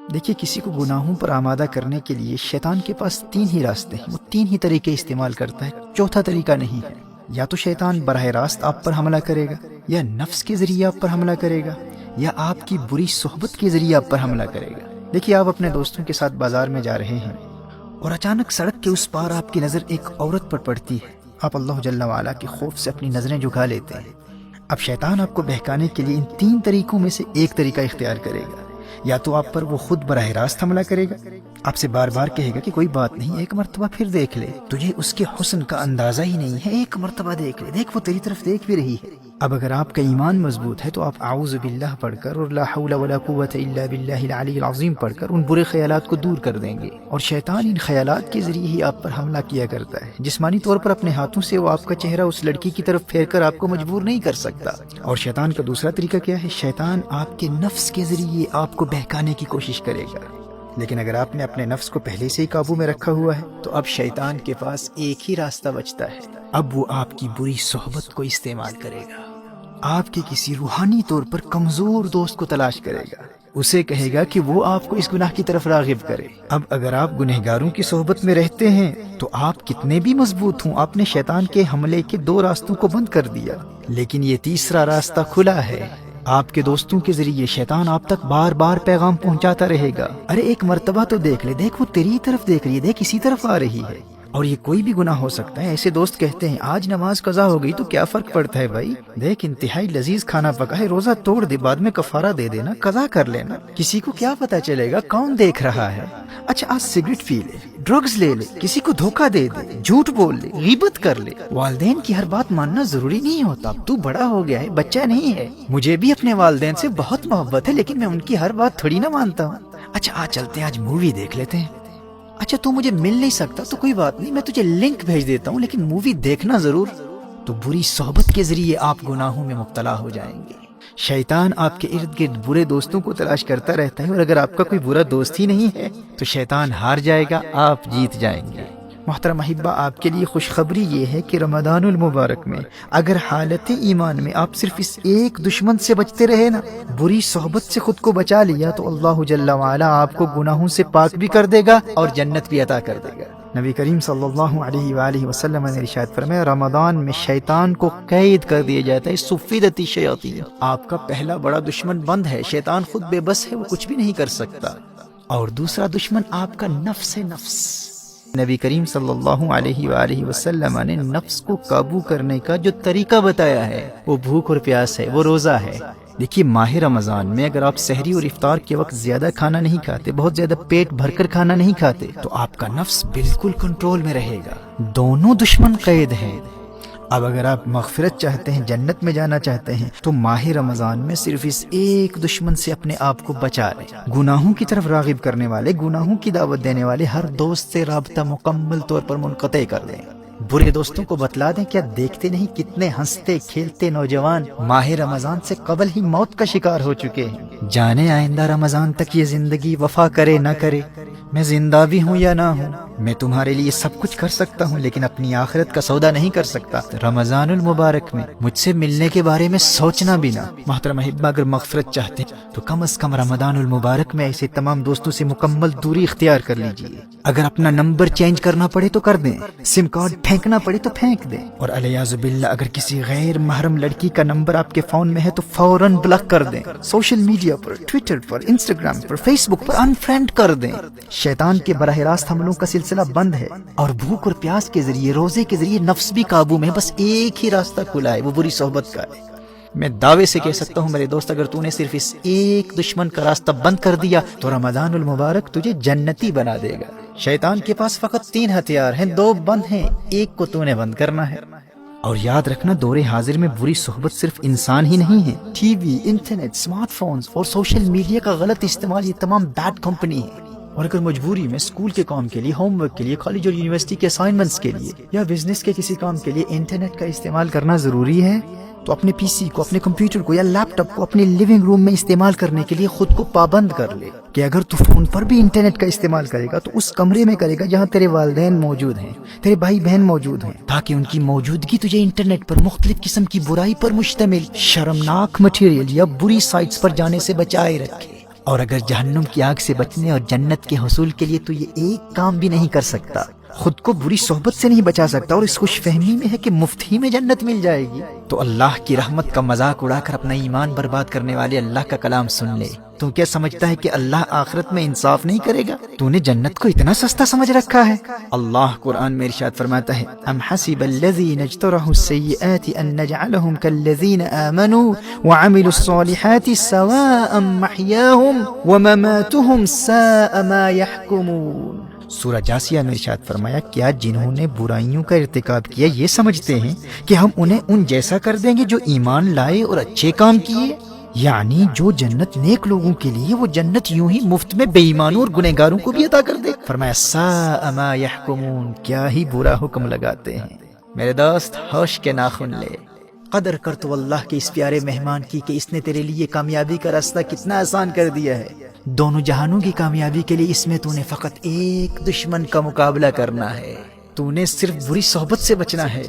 دیکھیے کسی کو گناہوں پر آمادہ کرنے کے لیے شیطان کے پاس 3 ہی راستے ہیں، وہ 3 ہی طریقے استعمال کرتا ہے، چوتھا طریقہ نہیں ہے۔ یا تو شیطان براہ راست آپ پر حملہ کرے گا، یا نفس کے ذریعے آپ پر حملہ کرے گا، یا آپ کی بری صحبت کے ذریعے آپ پر حملہ کرے گا۔ دیکھیے آپ اپنے دوستوں کے ساتھ بازار میں جا رہے ہیں اور اچانک سڑک کے اس پار آپ کی نظر ایک عورت پر پڑتی ہے، آپ اللہ جل وعلا کے خوف سے اپنی نظریں جھکا لیتے ہیں۔ اب شیطان آپ کو بہکانے کے لیے ان 3 طریقوں میں سے ایک طریقہ اختیار کرے گا۔ یا تو آپ پر وہ خود براہ راست حملہ کرے گا، آپ سے بار بار کہے گا کہ کوئی بات نہیں، ایک مرتبہ پھر دیکھ لے، تجھے اس کے حسن کا اندازہ ہی نہیں ہے، ایک مرتبہ دیکھ لے، دیکھ وہ تیری طرف دیکھ بھی رہی ہے۔ اب اگر آپ کا ایمان مضبوط ہے تو آپ اعوذ باللہ پڑھ کر اور لا حول ولا قوت الا باللہ العلی العظیم پڑھ کر ان برے خیالات کو دور کر دیں گے۔ اور شیطان ان خیالات کے ذریعے ہی آپ پر حملہ کیا کرتا ہے، جسمانی طور پر اپنے ہاتھوں سے وہ آپ کا چہرہ اس لڑکی کی طرف پھیر کر آپ کو مجبور نہیں کر سکتا۔ اور شیطان کا دوسرا طریقہ کیا ہے؟ شیطان آپ کے نفس کے ذریعے آپ کو بہکانے کی کوشش کرے گا، لیکن اگر آپ نے اپنے نفس کو پہلے سے ہی قابو میں رکھا ہوا ہے تو اب شیطان کے پاس ایک ہی راستہ بچتا ہے، اب وہ آپ کی بری صحبت کو استعمال کرے گا، آپ کے کسی روحانی طور پر کمزور دوست کو تلاش کرے گا، اسے کہے گا کہ وہ آپ کو اس گناہ کی طرف راغب کرے۔ اب اگر آپ گنہگاروں کی صحبت میں رہتے ہیں تو آپ کتنے بھی مضبوط ہوں، آپ نے شیطان کے حملے کے 2 راستوں کو بند کر دیا، لیکن یہ تیسرا راستہ کھلا ہے۔ آپ کے دوستوں کے ذریعے شیطان آپ تک بار بار پیغام پہنچاتا رہے گا، ارے ایک مرتبہ تو دیکھ لے، دیکھ وہ تیری طرف دیکھ رہی ہے، دیکھ اسی طرف آ رہی ہے۔ اور یہ کوئی بھی گناہ ہو سکتا ہے۔ ایسے دوست کہتے ہیں آج نماز قضا ہو گئی تو کیا فرق پڑتا ہے بھائی، دیکھ انتہائی لذیذ کھانا پکا ہے، روزہ توڑ دے، بعد میں کفارہ دے دینا، قضا کر لینا، کسی کو کیا پتا چلے گا کون دیکھ رہا ہے۔ اچھا آج سگریٹ پی لے، ڈرگز لے لے، کسی کو دھوکہ دے دے، جھوٹ بول لے، غیبت کر لے، والدین کی ہر بات ماننا ضروری نہیں ہوتا، اب تو بڑا ہو گیا ہے، بچہ نہیں ہے، مجھے بھی اپنے والدین سے بہت محبت ہے لیکن میں ان کی ہر بات تھوڑی نہ مانتا ہوں۔ اچھا آج چلتے ہیں، آج مووی دیکھ لیتے ہیں۔ اچھا تو مجھے مل نہیں سکتا تو کوئی بات نہیں، میں تجھے لنک بھیج دیتا ہوں لیکن مووی دیکھنا ضرور۔ تو بری صحبت کے ذریعے آپ گناہوں میں مبتلا ہو جائیں گے۔ شیطان آپ کے ارد گرد برے دوستوں کو تلاش کرتا رہتا ہے، اور اگر آپ کا کوئی برا دوست ہی نہیں ہے تو شیطان ہار جائے گا، آپ جیت جائیں گے۔ محترم احبہ، آپ کے لیے خوشخبری یہ ہے کہ رمضان المبارک میں اگر حالت ایمان میں آپ صرف اس ایک دشمن سے بچتے رہے نا، بری صحبت سے خود کو بچا لیا، تو اللہ جل وعلا آپ کو گناہوں سے پاک بھی کر دے گا اور جنت بھی عطا کر دے گا۔ نبی کریم صلی اللہ علیہ وآلہ وسلم نے ارشاد فرمایا، رمضان میں شیطان کو قید کر دیا جاتا ہے، صفدت الشیاطین، آپ کا پہلا بڑا دشمن بند ہے، شیطان خود بے بس ہے، وہ کچھ بھی نہیں کر سکتا، اور دوسرا دشمن آپ کا نفس ہے، نفس۔ نبی کریم صلی اللہ علیہ وآلہ وسلم نے نفس کو قابو کرنے کا جو طریقہ بتایا ہے وہ بھوک اور پیاس ہے، وہ روزہ ہے۔ دیکھیے ماہ رمضان میں اگر آپ سحری اور افطار کے وقت زیادہ کھانا نہیں کھاتے، بہت زیادہ پیٹ بھر کر کھانا نہیں کھاتے، تو آپ کا نفس بالکل کنٹرول میں رہے گا، دونوں دشمن قید ہیں۔ اب اگر آپ مغفرت چاہتے ہیں، جنت میں جانا چاہتے ہیں، تو ماہ رمضان میں صرف اس ایک دشمن سے اپنے آپ کو بچا لیں۔ گناہوں کی طرف راغب کرنے والے، گناہوں کی دعوت دینے والے ہر دوست سے رابطہ مکمل طور پر منقطع کر دیں۔ برے دوستوں کو بتلا دیں، کیا دیکھتے نہیں کتنے ہنستے کھیلتے نوجوان ماہ رمضان سے قبل ہی موت کا شکار ہو چکے ہیں۔ جانے آئندہ رمضان تک یہ زندگی وفا کرے نہ کرے، میں زندہ بھی ہوں یا نہ ہوں، میں تمہارے لیے سب کچھ کر سکتا ہوں لیکن اپنی آخرت کا سودا نہیں کر سکتا۔ رمضان المبارک میں مجھ سے ملنے کے بارے میں سوچنا بھی نہ۔ محترم احبہ، اگر مغفرت چاہتے ہیں تو کم از کم رمضان المبارک میں ایسے تمام دوستوں سے مکمل دوری اختیار کر لیجیے۔ اگر اپنا نمبر چینج کرنا پڑے تو کر دیں، سم کارڈ پھینکنا پڑے تو پھینک دیں، اور الیاذ باللہ اگر کسی غیر محرم لڑکی کا نمبر آپ کے فون میں ہے تو فوراً بلاک کر دیں۔ سوشل میڈیا پر، ٹویٹر پر، انسٹاگرام پر، فیس بک پر انفرینڈ کر دیں۔ شیطان کے براہ راست حملوں کا سلسلہ بند ہے، اور بھوک اور پیاس کے ذریعے، روزے کے ذریعے نفس بھی قابو میں، بس ایک ہی راستہ کھلا ہے، وہ بری صحبت کا ہے۔ میں دعوے سے کہہ سکتا ہوں میرے دوست، اگر تو نے صرف اس ایک دشمن کا راستہ بند کر دیا تو رمضان المبارک تجھے جنتی بنا دے گا۔ شیطان کے پاس فقط 3 ہتھیار ہیں، 2 بند ہیں، ایک کو تو نے بند کرنا ہے۔ اور یاد رکھنا، دور حاضر میں بری صحبت صرف انسان ہی نہیں ہے، T V, internet, smart phones اور سوشل میڈیا کا غلط استعمال، یہ تمام بیڈ کمپنی ہے۔ اور اگر مجبوری میں اسکول کے کام کے لیے، ہوم ورک کے لیے، کالج اور یونیورسٹی کے اسائنمنٹس کے لیے، یا بزنس کے کسی کام کے لیے انٹرنیٹ کا استعمال کرنا ضروری ہے، تو اپنے پی سی کو، اپنے کمپیوٹر کو یا لیپ ٹاپ کو اپنے لیونگ روم میں استعمال کرنے کے لیے خود کو پابند کر لے کہ اگر تو فون پر بھی انٹرنیٹ کا استعمال کرے گا تو اس کمرے میں کرے گا جہاں تیرے والدین موجود ہیں، تیرے بھائی بہن موجود ہیں، تاکہ ان کی موجودگی تجھے انٹرنیٹ پر مختلف قسم کی برائی پر مشتمل شرمناک مٹیریل یا بری سائٹس پر جانے سے بچائے رکھے۔ اور اگر جہنم کی آگ سے بچنے اور جنت کے حصول کے لیے تو یہ ایک کام بھی نہیں کر سکتا، خود کو بری صحبت سے نہیں بچا سکتا، اور اس خوش فہمی میں ہے کہ مفت ہی میں جنت مل جائے گی، تو اللہ کی رحمت کا مذاق اڑا کر اپنا ایمان برباد کرنے والے اللہ کا کلام سن لے۔ تو کیا سمجھتا ہے کہ اللہ آخرت میں انصاف نہیں کرے گا؟ تو نے جنت کو اتنا سستا سمجھ رکھا ہے؟ اللہ قرآن میں ارشاد فرماتا ہے، ام حسب الذین اجترحوا السیئات ان نجعلهم كالذین آمنوا وعملوا الصالحات سواء محیاهم ومماتهم ساء ما يحکمون۔ سورہ جاسیہ میں ارشاد فرمایا، کیا جنہوں نے برائیوں کا ارتکاب کیا یہ سمجھتے ہیں کہ ہم انہیں ان جیسا کر دیں گے جو ایمان لائے اور اچھے کام کیے؟ یعنی جو جنت نیک لوگوں کے لیے، وہ جنت یوں ہی مفت میں بے ایمانوں اور گنہگاروں کو بھی عطا کر دے۔ فرمایا ساء ما یحکمون، کیا ہی برا حکم لگاتے ہیں۔ میرے دوست ہوش کے ناخن لے، قدر کر تو اللہ کے اس پیارے مہمان کی کہ اس نے تیرے لیے کامیابی کا راستہ کتنا آسان کر دیا ہے۔ دونوں جہانوں کی کامیابی کے لیے اس میں تو نے فقط ایک دشمن کا مقابلہ کرنا ہے، تو نے صرف بری صحبت سے بچنا ہے۔